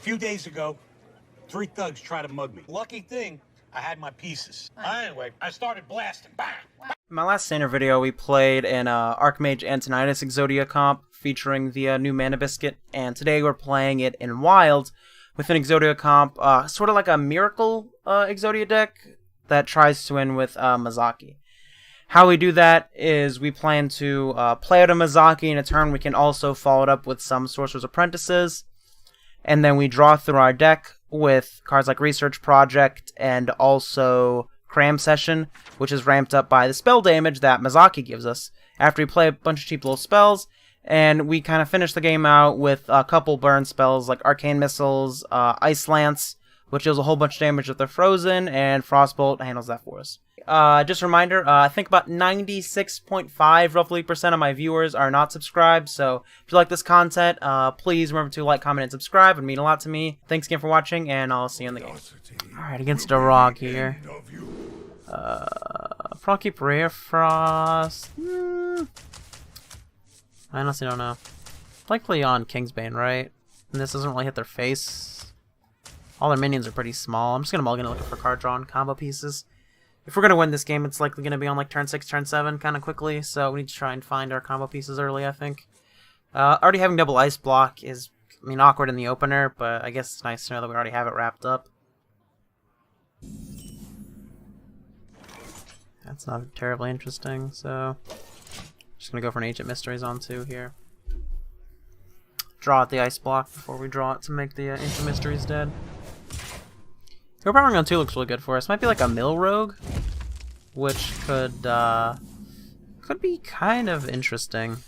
few days ago, 3 thugs tried to mug me. Lucky thing, I had my pieces. Anyway, I started blasting. Bang! In my last standard video, we played an Arcane Mage Exodia comp featuring the new Mana Biscuit, and today we're playing it in Wild with an Exodia comp, sort of like a Miracle Exodia deck that tries to win with Mozaki. How we do that is we plan to play out a Mozaki in a turn. We can also follow it up with some Sorcerer's Apprentices, and then we draw through our deck with cards like Research Project and also Cram Session, which is ramped up by the spell damage that Mozaki gives us after we play a bunch of cheap little spells. And we kind of finish the game out with a couple burn spells like Arcane Missiles, Ice Lance, which deals a whole bunch of damage if they're frozen, and Frostbolt handles that for us. Just a reminder, I think about 96.5 roughly % of my viewers are not subscribed, so if you like this content, please remember to like, comment, and subscribe. It would mean a lot to me. Thanks again for watching, and I'll see you in the game. Alright, against a Rock here. Lorekeeper Frost. I honestly don't know. Likely on Kingsbane, right? And this doesn't really hit their face. All their minions are pretty small. I'm just gonna mulligan looking for card draw and combo pieces. If we're gonna win this game, it's likely gonna be on like turn 6, turn 7 kind of quickly, so we need to try and find our combo pieces early, I think. Already having double ice block is, I mean, awkward in the opener, but I guess it's nice to know that we already have it wrapped up. That's not terribly interesting, so just gonna go for an Ancient Mysteries on 2 here. Draw out the ice block before we draw it to make the Ancient Mysteries dead. Overpowering on 2 looks really good for us. Might be like a Mill Rogue, which could be kind of interesting.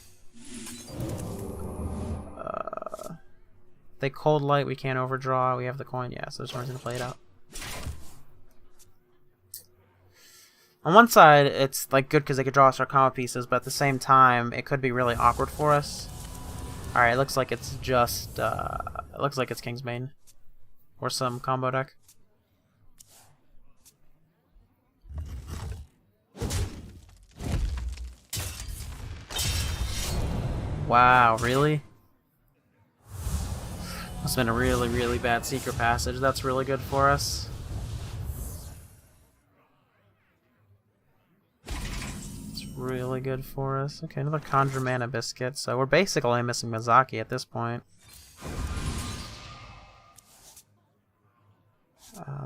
They Cold Light, we can't overdraw, we have the coin, yeah, so this one's gonna play it out. On one side, it's like good because they could draw us our combo pieces, but at the same time, it could be really awkward for us. Alright, it looks like it's just, it looks like it's Kingsbane. Or some combo deck. Wow, really? Must have been a really, really bad secret passage. That's really good for us. It's really good for us. Okay, another Conjure Mana Biscuit. So we're basically missing Mozaki at this point.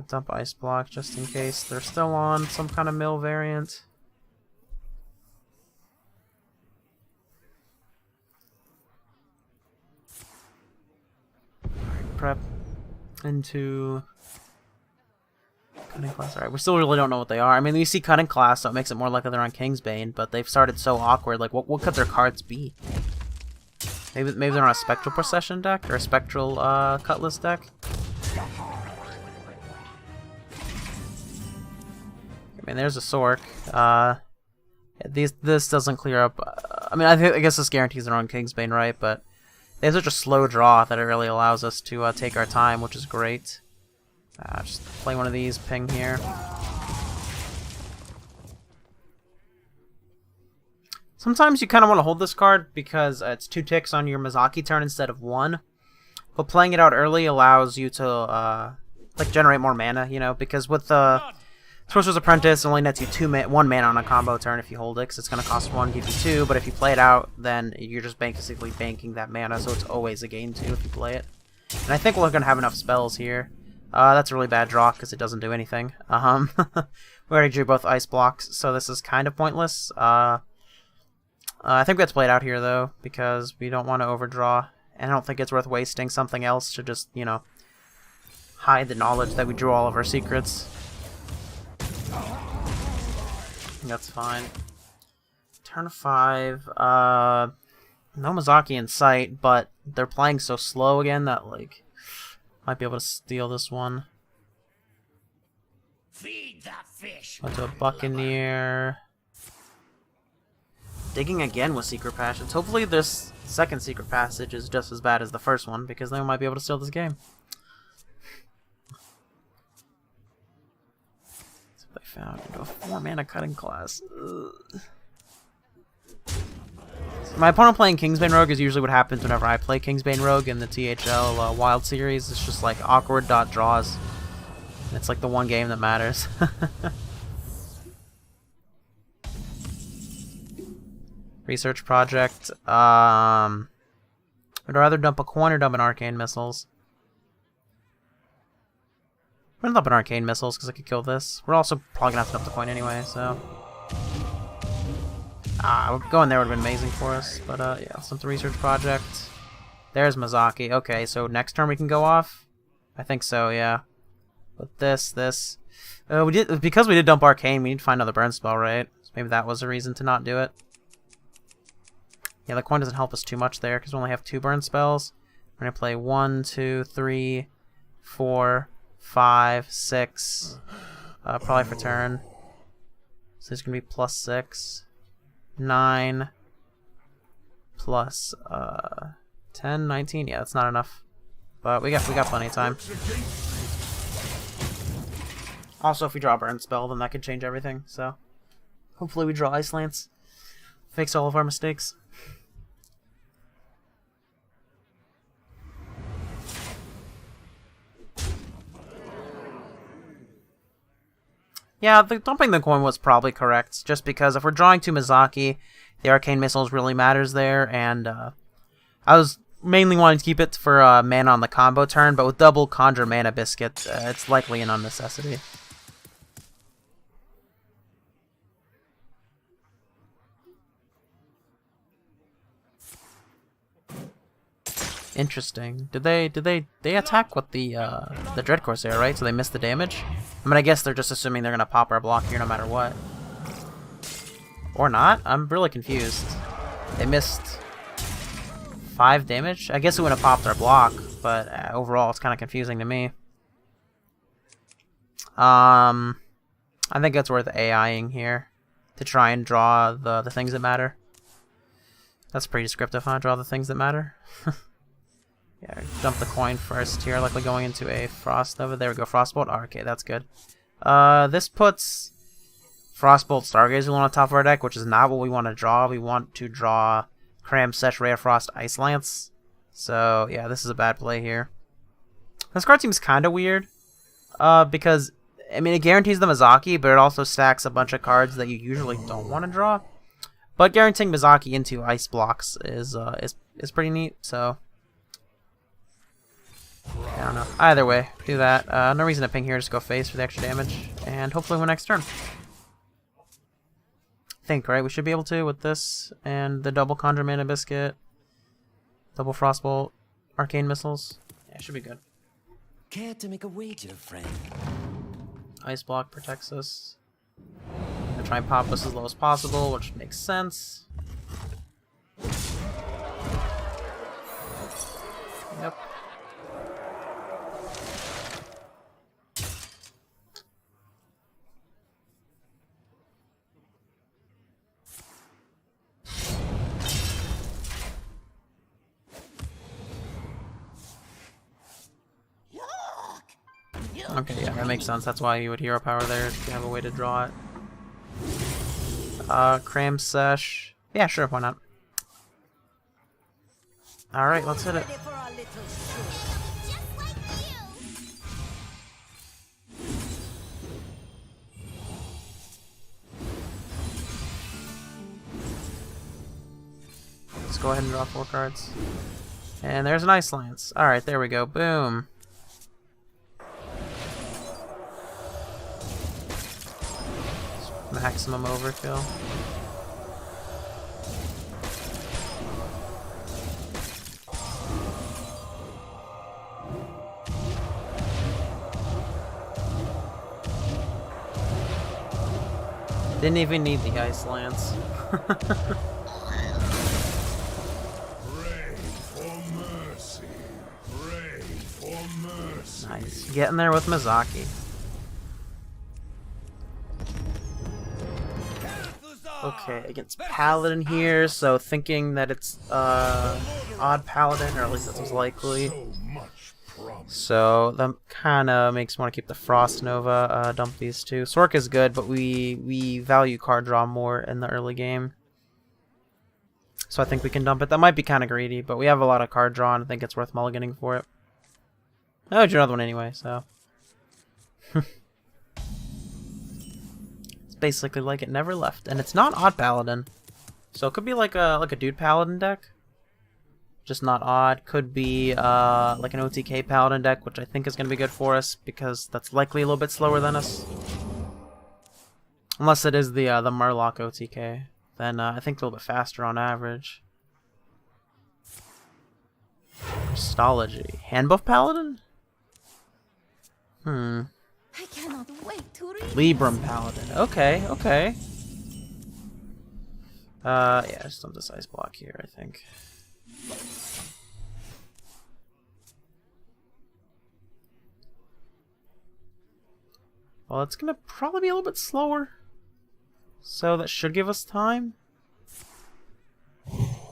Dump Ice Block just in case they're still on some kind of mill variant. Prep into Cutting Class. Alright, we still really don't know what they are. I mean, you see Cutting Class, so it makes it more likely they're on Kingsbane, but they've started so awkward. Like, what could their cards be? Maybe they're on a Spectral Procession deck, or a Spectral Cutlass deck? I mean, there's a Sork. This doesn't clear up. I mean, I guess this guarantees they're on Kingsbane, right? But they have such a slow draw that it really allows us to take our time, which is great. Just play one of these, ping here. Sometimes you kind of want to hold this card because it's 2 ticks on your Mozaki turn instead of 1. But playing it out early allows you to like generate more mana, you know, because with the Sorcerer's Apprentice, it only nets you 1 mana on a combo turn if you hold it, because it's going to cost 1, give you 2, but if you play it out, then you're just basically banking that mana, so it's always a gain 2 if you play it. And I think we're going to have enough spells here. That's a really bad draw, because it doesn't do anything. We already drew both ice blocks, so this is kind of pointless. I think we have to play it out here, though, because we don't want to overdraw, and I don't think it's worth wasting something else to just, you know, hide the knowledge that we drew all of our secrets. That's fine. Turn 5. No Mozaki in sight, but they're playing so slow again that, like, might be able to steal this one. Feed the fish. Went to a Buccaneer. Digging again with Secret Passage. Hopefully this second Secret Passage is just as bad as the first one, because then we might be able to steal this game. Found into a 4 mana Cutting Class. Ugh. My opponent playing Kingsbane Rogue is usually what happens whenever I play Kingsbane Rogue in the THL Wild Series. It's just like awkward dot draws. It's like the one game that matters. Research project. I'd rather dump a coin or dump an Arcane Missiles. I'm gonna dump an Arcane Missiles because I could kill this. We're also probably gonna have to dump the coin anyway, so. Going there would have been amazing for us, but yeah, let's dump the research project. There's Mozaki. Okay, so next turn we can go off? I think so, yeah. With this. Because we did dump Arcane, we need to find another burn spell, right? So maybe that was a reason to not do it. Yeah, the coin doesn't help us too much there because we only have 2 burn spells. We're gonna play 1, 2, 3, 4, 5, 6. Probably for turn. So it's gonna be +6, 9, plus 10, 19. Yeah, that's not enough. But we got plenty of time. Also, if we draw a burn spell, then that could change everything. So hopefully we draw Ice Lance. Fix all of our mistakes. Yeah, dumping the coin was probably correct, just because if we're drawing to Mozaki, the Arcane Missiles really matters there, and I was mainly wanting to keep it for mana on the combo turn, but with double Conjure mana Biscuit, it's likely an unnecessity. Interesting. Did they attack with the Dread Corsair, right? So they missed the damage? I mean, I guess they're just assuming they're gonna pop our block here no matter what. Or not? I'm really confused. They missed 5 damage? I guess it wouldn't have popped our block, but overall it's kind of confusing to me. I think it's worth AIing here to try and draw the things that matter. That's pretty descriptive, huh? Draw the things that matter. Yeah, dump the coin first here, likely going into a Frost Nova. There we go, Frostbolt. Oh, okay, that's good. This puts Frostbolt Stargazer Luna on top of our deck, which is not what we want to draw. We want to draw Cram Session, Ray of Frost, Ice Lance. So, yeah, this is a bad play here. This card seems kind of weird, because, I mean, it guarantees the Mozaki, but it also stacks a bunch of cards that you usually don't want to draw. But guaranteeing Mozaki into ice blocks is pretty neat, so I don't know. Either way, do that. No reason to ping here, just go face for the extra damage, and hopefully win next turn. I think, right? We should be able to with this, and the double Conjure Mana Biscuit, double Frostbolt, Arcane Missiles. Yeah, should be good. Care to make a wager, friend? Ice Block protects us. I'm gonna try and pop us as low as possible, which makes sense. Yep. Okay, yeah, that makes sense. That's why you would hero power there, if you have a way to draw it. Cram Sesh. Yeah, sure, why not? Alright, let's hit it. Let's go ahead and draw 4 cards. And there's an Ice Lance. Alright, there we go. Boom. Maximum overkill. Didn't even need the Ice Lance. Pray for mercy. Pray for mercy. Nice. Getting there with Mozaki. Okay, against Paladin here, so thinking that it's odd Paladin, or at least that was likely. So that kind of makes me want to keep the Frost Nova, dump these two. Sork is good, but we value card draw more in the early game. So I think we can dump it. That might be kind of greedy, but we have a lot of card draw, and I think it's worth mulliganing for it. Oh, do another one anyway, so. It's basically like it never left. And it's not odd Paladin. So it could be like a dude Paladin deck. Just not odd. Could be like an OTK Paladin deck, which I think is going to be good for us, because that's likely a little bit slower than us. Unless it is the Murloc OTK. Then I think a little bit faster on average. Crystology. Handbuff Paladin? I cannot wait to read. Libram Paladin. Okay, okay. Yeah, just dump this ice block here, I think. Well, it's gonna probably be a little bit slower. So that should give us time.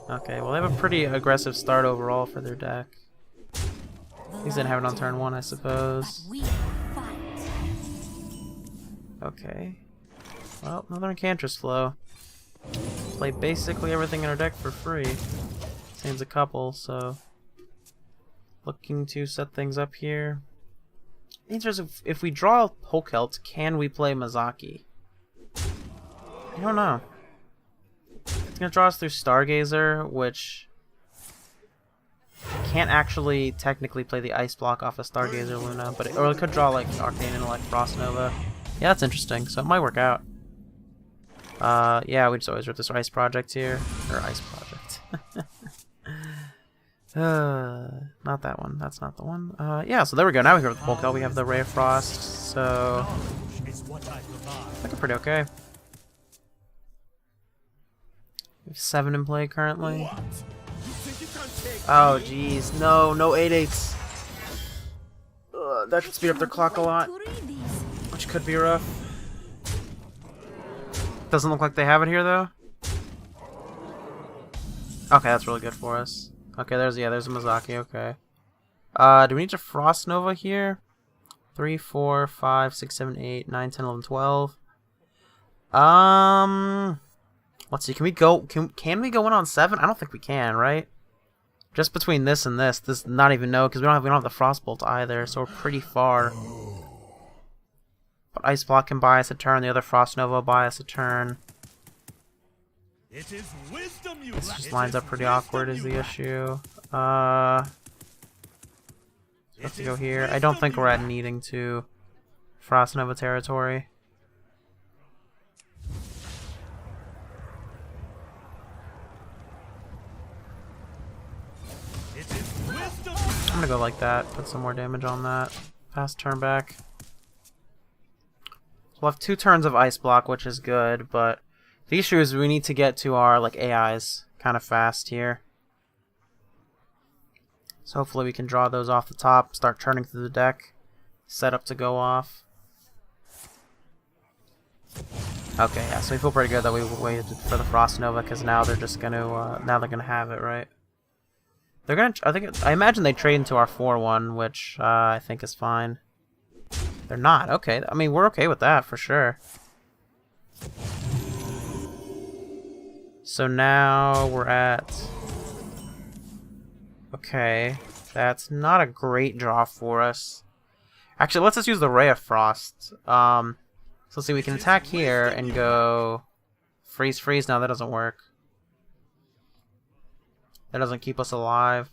Okay, well they have a pretty aggressive start overall for their deck. He's gonna have it on turn 1, I suppose. We fight. Okay. Well, another Incanter flow. Play basically everything in our deck for free. Seems a couple, so looking to set things up here. The answer is if we draw Polkelt, can we play Mozaki? I don't know. It's gonna draw us through Stargazer, which can't actually technically play the ice block off of Stargazer Luna, but or it could draw like Arcane Intellect, Frost Nova. Yeah, that's interesting. So it might work out. Yeah, we just always rip this ice project here, or ice project. Not that one. That's not the one. Yeah. So there we go. Now we have the Polkelt. We have the Ray of Frost. So looking pretty okay. We have 7 in play currently. Oh jeez, no 8/8s. That should speed up their clock a lot, which could be rough. Doesn't look like they have it here though. Okay, that's really good for us. Okay, there's a Mozaki. Okay. Do we need to Frost Nova here? 3, 4, 5, 6, 7, 8, 9, 10, 11, 12. Let's see. Can we go? Can we go in on 7? I don't think we can, right? Just between this and this not even no, because we don't have the Frostbolt either, so we're pretty far. But Ice Block can buy us a turn. The other Frost Nova will buy us a turn. This just lines up pretty awkward is the issue. Have to go here. I don't think we're at needing to Frost Nova territory. I'm gonna go like that, put some more damage on that. Fast turn back. We'll have 2 turns of Ice Block, which is good, but the issue is we need to get to our like AIs kind of fast here. So hopefully we can draw those off the top, start turning through the deck, set up to go off. Okay, yeah, so we feel pretty good that we waited for the Frost Nova, because now they're just gonna now they're gonna have it, right? They're gonna. I imagine they trade into our 4/1, which I think is fine. They're not. Okay, I mean we're okay with that for sure. So now we're at. Okay, that's not a great draw for us. Actually, let's just use the Ray of Frost. So let's see, we can attack here and go freeze. No, that doesn't work. That doesn't keep us alive.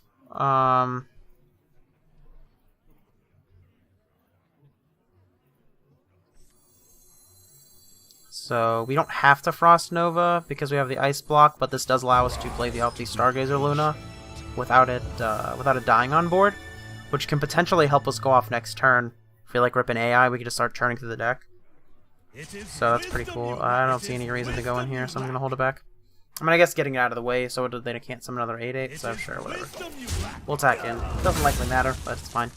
So we don't have to Frost Nova because we have the Ice Block, but this does allow us to play the Stargazer Luna without it dying on board, which can potentially help us go off next turn. If we like rip an AI, we can just start turning through the deck. So that's pretty cool. I don't see any reason to go in here, so I'm gonna hold it back. I mean, I guess getting it out of the way so they can't summon another 8/8, so sure, whatever. We'll attack in. Doesn't likely matter, but it's fine.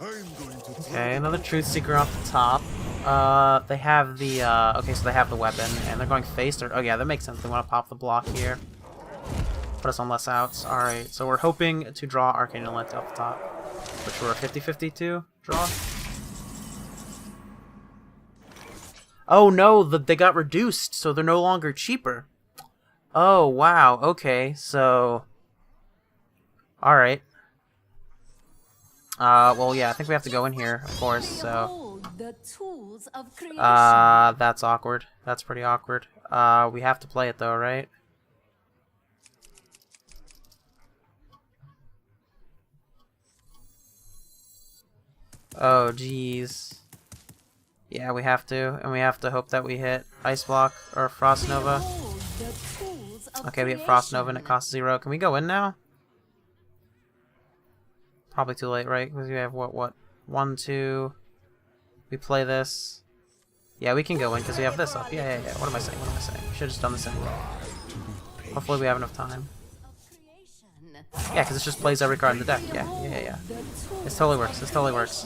Okay, another Truth Seeker off the top. They have the, okay, so they have the weapon, and they're going face, or, oh yeah, that makes sense. They want to pop the block here. Put us on less outs. Alright, so we're hoping to draw Arcane Intellect off the top, which we're 50-50 to draw. Oh no, they got reduced, so they're no longer cheaper. Oh wow, okay, so... Alright. Well yeah, I think we have to go in here, of course, so... The tools of creation. That's awkward. That's pretty awkward. We have to play it though, right? Oh, jeez. Yeah, we have to, and we have to hope that we hit Ice Block or Frost Nova. Okay, we hit Frost Nova and it costs 0. Can we go in now? Probably too late, right? Because we have what? 1, 2. We play this. Yeah, we can go in because we have this up. Yeah. What am I saying? We should have just done this anyway. Hopefully we have enough time. Yeah, because it just plays every card in the deck. Yeah. This totally works.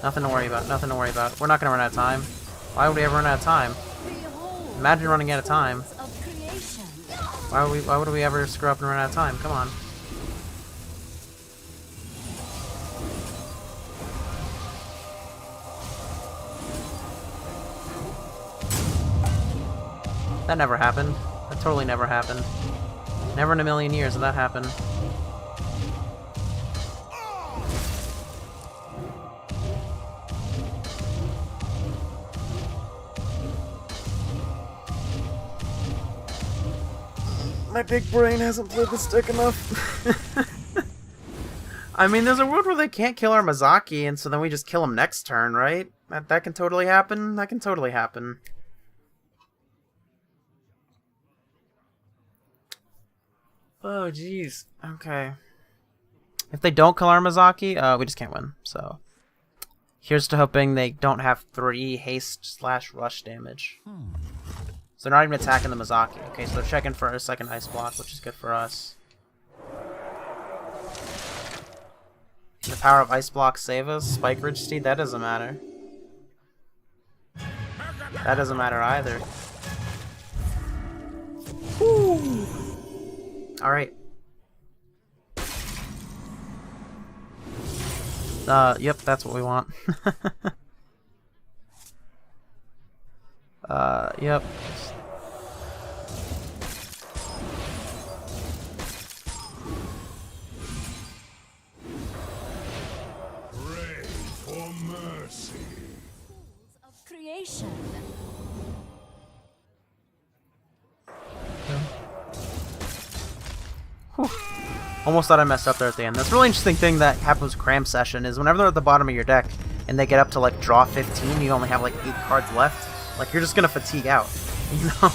Nothing to worry about. We're not going to run out of time. Why would we ever run out of time? Imagine running out of time. Why would we ever screw up and run out of time? Come on. That never happened. That totally never happened. Never in a million years did that happen. My big brain hasn't played this deck enough. I mean, there's a world where they can't kill our Mozaki, and so then we just kill him next turn, right? That can totally happen. That can totally happen. Oh, jeez. Okay. If they don't kill our Mozaki, we just can't win. So, here's to hoping they don't have 3 haste/rush damage. So they're not even attacking the Mozaki. Okay, so they're checking for a second Ice Block, which is good for us. Can the power of Ice Block save us? Spike Ridge Steed? That doesn't matter. That doesn't matter either. Woo! Alright. Yep, that's what we want. Yep. Pray for mercy. Of creation. Whew. Almost thought I messed up there at the end. That's a really interesting thing that happens with Cram Session is whenever they're at the bottom of your deck and they get up to like draw 15, you only have like 8 cards left. Like you're just gonna fatigue out, you know.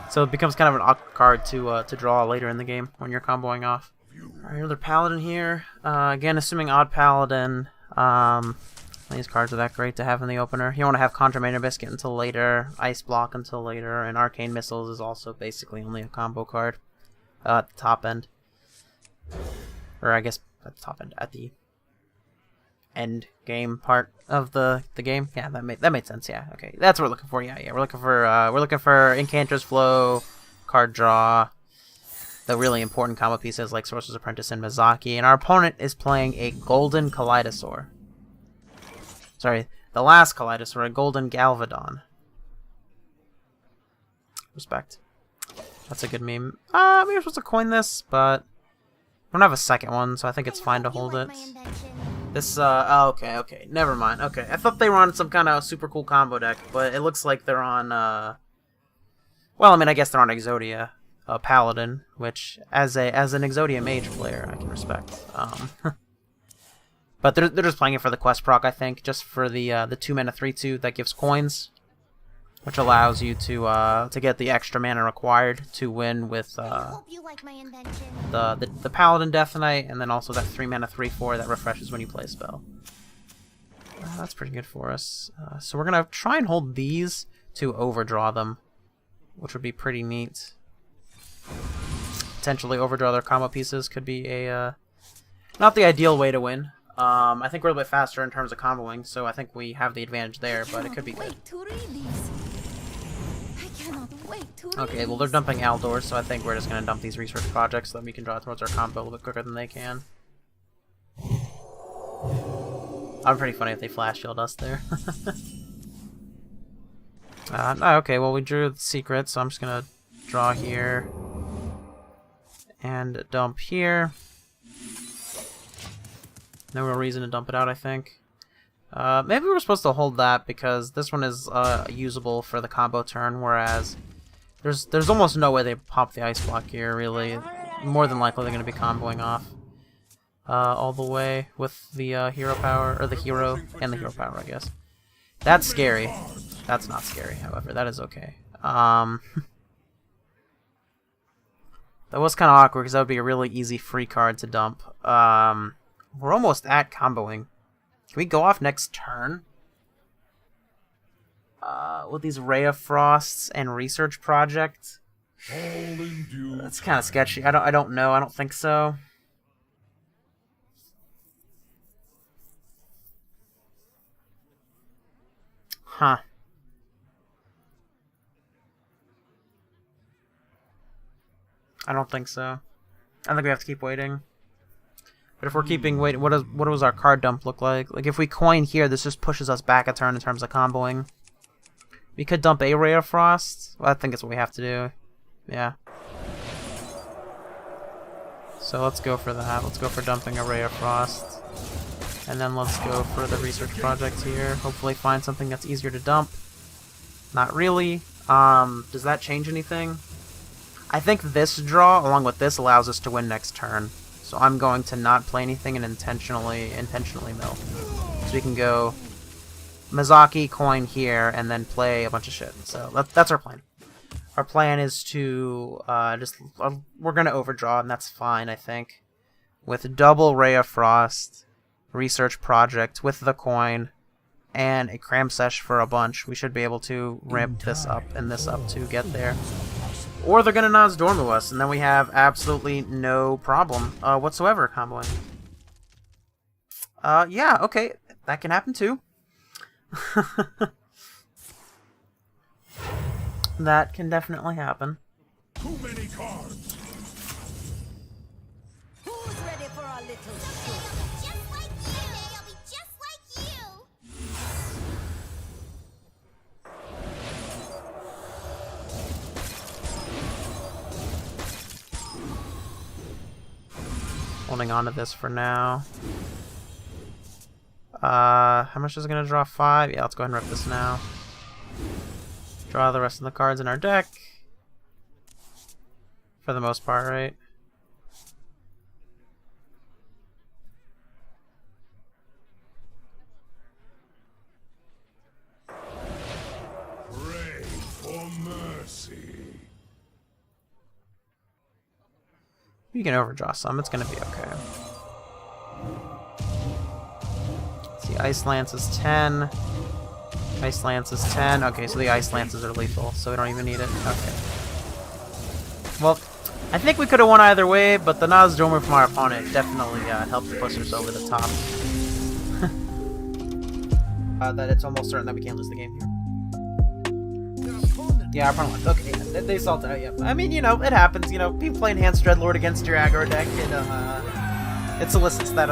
So it becomes kind of an awkward card to draw later in the game when you're comboing off. Alright, another Paladin here. Again, assuming odd Paladin. These cards are that great to have in the opener. You want to have Conjure Biscuit until later, Ice Block until later, and Arcane Missiles is also basically only a combo card at the top end. Or I guess at the top end, at the end game part of the game. Yeah, that made sense. Yeah, okay, that's what we're looking for. Yeah, we're looking for Incanter's Flow, card draw, the really important combo pieces like Sorcerer's Apprentice and Mozaki, and our opponent is playing a Golden Kaleidosaur. Sorry, the last Kaleidosaur, a Golden Galvadon. Respect. That's a good meme. We were supposed to coin this, but I don't have a second one, so I think it's fine to hold it. This, oh, okay, never mind. Okay, I thought they were on some kind of super cool combo deck, but it looks like they're on, well, I mean, I guess they're on Exodia Paladin, which, as an Exodia Mage player, I can respect. But they're just playing it for the quest proc, I think, just for the 2-mana 3/2 that gives coins, which allows you to get the extra mana required to win with the Paladin Death Knight, and then also that 3-mana 3/4 that refreshes when you play a spell. That's pretty good for us. So we're gonna try and hold these to overdraw them, which would be pretty neat. Potentially overdraw their combo pieces could be a not the ideal way to win. I think we're a bit faster in terms of comboing, so I think we have the advantage there, but it could be good. Okay, well they're dumping Aldor, so I think we're just going to dump these research projects so that we can draw towards our combo a little bit quicker than they can. I'm pretty funny if they flash shield us there. Okay, well, we drew the secret, so I'm just gonna draw here. And dump here. No real reason to dump it out, I think. Maybe we were supposed to hold that because this one is usable for the combo turn, whereas there's almost no way they pop the ice block here, really. More than likely they're going to be comboing off all the way with the hero power, or the hero and the hero power, I guess. That's scary. That's not scary, however. That is okay. That was kind of awkward because that would be a really easy free card to dump. We're almost at comboing. Can we go off next turn? With these Ray of Frosts and Research Project? That's kind of sketchy. I don't know. I don't think so. Huh. I don't think so. I think we have to keep waiting. But if we're keeping waiting, what does our card dump look like? Like if we coin here, this just pushes us back a turn in terms of comboing. We could dump a Ray of Frost. Well, I think that's what we have to do. Yeah. So let's go for that. Let's go for dumping a Ray of Frost. And then let's go for the Research Project here. Hopefully find something that's easier to dump. Not really. Does that change anything? I think this draw, along with this, allows us to win next turn. So I'm going to not play anything and intentionally mill. So we can go Mozaki, coin here, and then play a bunch of shit. So that's our plan. Our plan is to we're going to overdraw, and that's fine, I think. With double Ray of Frost, Research Project, with the coin, and a Cram Session for a bunch, we should be able to ramp this up and this up to get there. Or they're gonna Nas Dormu us, and then we have absolutely no problem whatsoever comboing. Yeah, okay, that can happen too. That can definitely happen. Too many cards. Who's ready for a little show? Just like you. I'll be just like you. Holding on to this for now. How much is it gonna draw? 5? Yeah, let's go ahead and rip this now. Draw the rest of the cards in our deck. For the most part, right? Pray for mercy. You can overdraw some, it's gonna be okay. See, Ice Lance is 10. Ice Lance is 10. Okay, so the Ice Lances are lethal, so we don't even need it. Okay. Well, I think we could have won either way, but the Nas Dormu from our opponent definitely helped push us over the top. That it's almost certain that we can't lose the game here. Yeah, our opponent won. Okay, yeah, they salt out, yeah. I mean, you know, it happens, you know, people play Enhanced Dreadlord against your aggro deck, it solicits that